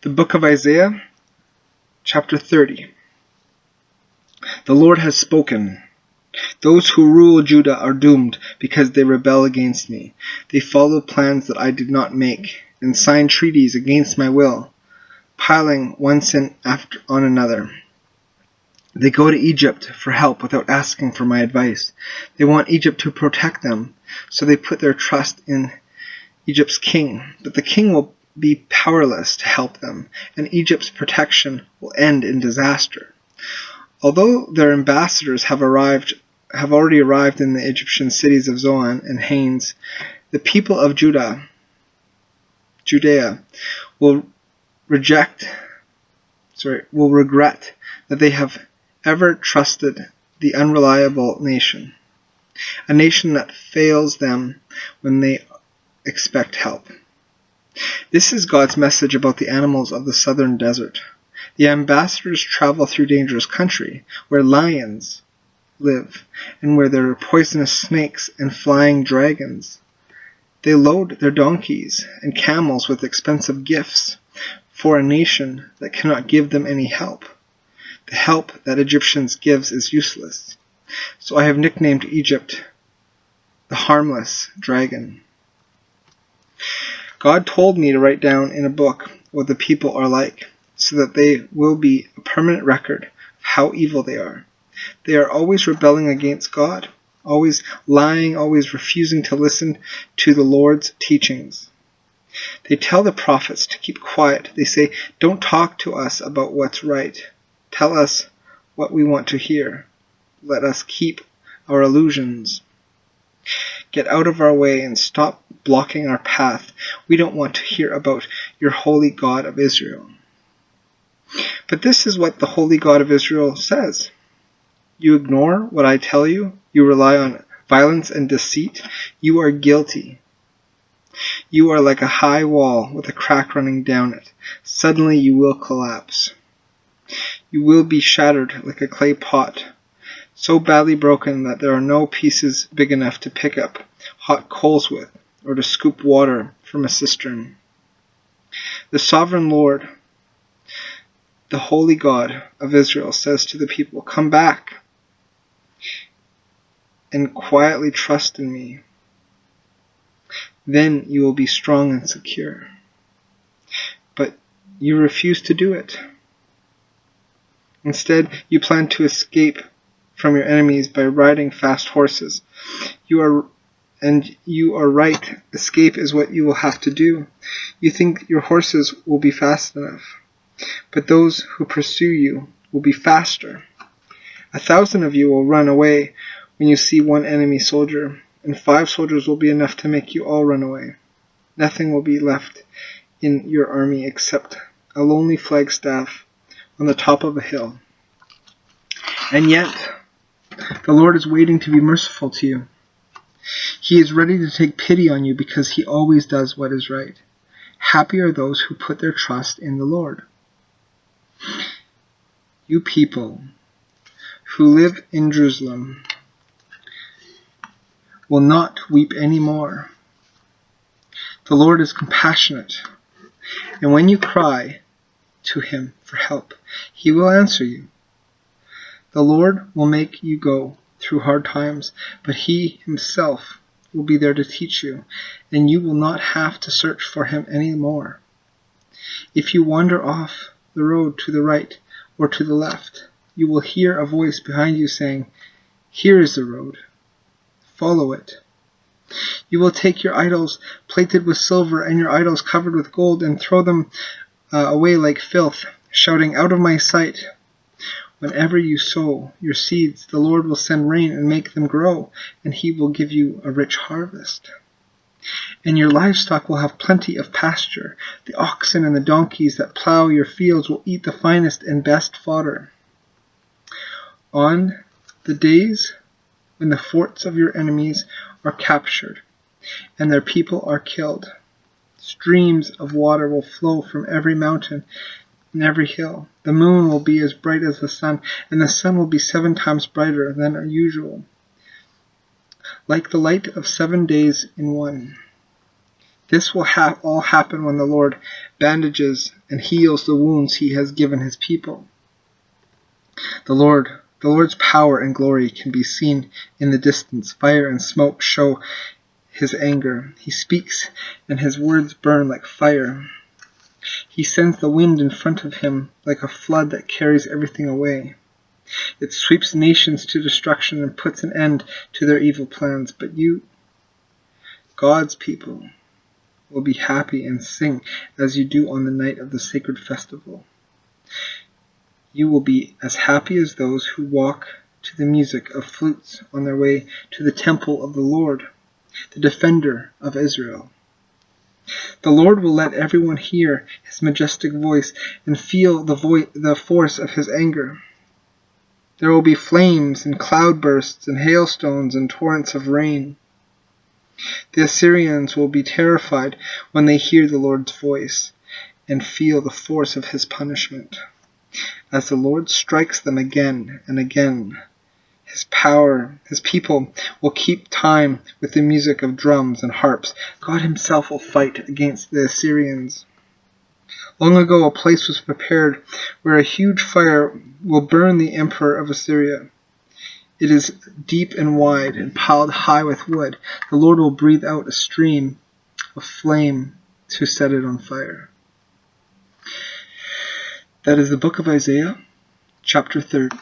The book of Isaiah, chapter 30. The Lord has spoken. Those who rule Judah are doomed because they rebel against me. They follow plans that I did not make and sign treaties against my will, piling one sin on another. They go to Egypt for help without asking for my advice. They want Egypt to protect them, so they put their trust in Egypt's king. But the king will be powerless to help them, and Egypt's protection will end in disaster. Although their ambassadors have already arrived in the Egyptian cities of Zoan and Hanes, the people of Judea will regret that they have ever trusted the unreliable nation, a nation that fails them when they expect help. This is God's message about the animals of the southern desert. The ambassadors travel through dangerous country, where lions live, and where there are poisonous snakes and flying dragons. They load their donkeys and camels with expensive gifts for a nation that cannot give them any help. The help that Egyptians gives is useless. So I have nicknamed Egypt the harmless dragon. God told me to write down in a book what the people are like, so that they will be a permanent record of how evil they are. They are always rebelling against God, always lying, always refusing to listen to the Lord's teachings. They tell the prophets to keep quiet. They say, "Don't talk to us about what's right. Tell us what we want to hear. Let us keep our illusions. Get out of our way and stop blocking our path. We don't want to hear about your holy God of Israel." But this is what the holy God of Israel says. You ignore what I tell you. You rely on violence and deceit. You are guilty. You are like a high wall with a crack running down it. Suddenly you will collapse. You will be shattered like a clay pot, so badly broken that there are no pieces big enough to pick up hot coals with, or to scoop water from a cistern. The sovereign Lord, the holy God of Israel, says to the people, "Come back and quietly trust in me. Then you will be strong and secure." But you refuse to do it. Instead, you plan to escape from your enemies by riding fast horses. You are right. Escape is what you will have to do. You think your horses will be fast enough, but those who pursue you will be faster. 1,000 of you will run away when you see one enemy soldier, and 5 soldiers will be enough to make you all run away. Nothing will be left in your army except a lonely flagstaff on the top of a hill. And yet, the Lord is waiting to be merciful to you. He is ready to take pity on you because he always does what is right. Happy are those who put their trust in the Lord. You people who live in Jerusalem will not weep any more. The Lord is compassionate, and when you cry to him for help, he will answer you. The Lord will make you go through hard times, but he himself will be there to teach you, and you will not have to search for him any more. If you wander off the road to the right or to the left, you will hear a voice behind you saying, "Here is the road. Follow it." You will take your idols plated with silver and your idols covered with gold and throw them away like filth, shouting, "Out of my sight." Whenever you sow your seeds, the Lord will send rain and make them grow, and he will give you a rich harvest. And your livestock will have plenty of pasture. The oxen and the donkeys that plow your fields will eat the finest and best fodder. On the days when the forts of your enemies are captured and their people are killed, streams of water will flow from every mountain and every hill. The moon will be as bright as the sun, and the sun will be 7 times brighter than usual, like the light of 7 days in one. This will all happen when the Lord bandages and heals the wounds he has given his people. The Lord's power and glory can be seen in the distance. Fire and smoke show his anger. He speaks, and his words burn like fire. He sends the wind in front of him like a flood that carries everything away. It sweeps nations to destruction and puts an end to their evil plans. But you, God's people, will be happy and sing as you do on the night of the sacred festival. You will be as happy as those who walk to the music of flutes on their way to the temple of the Lord, the defender of Israel. The Lord will let everyone hear his majestic voice and feel the force of his anger. There will be flames and cloudbursts and hailstones and torrents of rain. The Assyrians will be terrified when they hear the Lord's voice and feel the force of his punishment. As the Lord strikes them again and again, his people will keep time with the music of drums and harps. God himself will fight against the Assyrians. Long ago a place was prepared where a huge fire will burn the emperor of Assyria. It is deep and wide and piled high with wood. The Lord will breathe out a stream of flame to set it on fire. That is the book of Isaiah, chapter 30.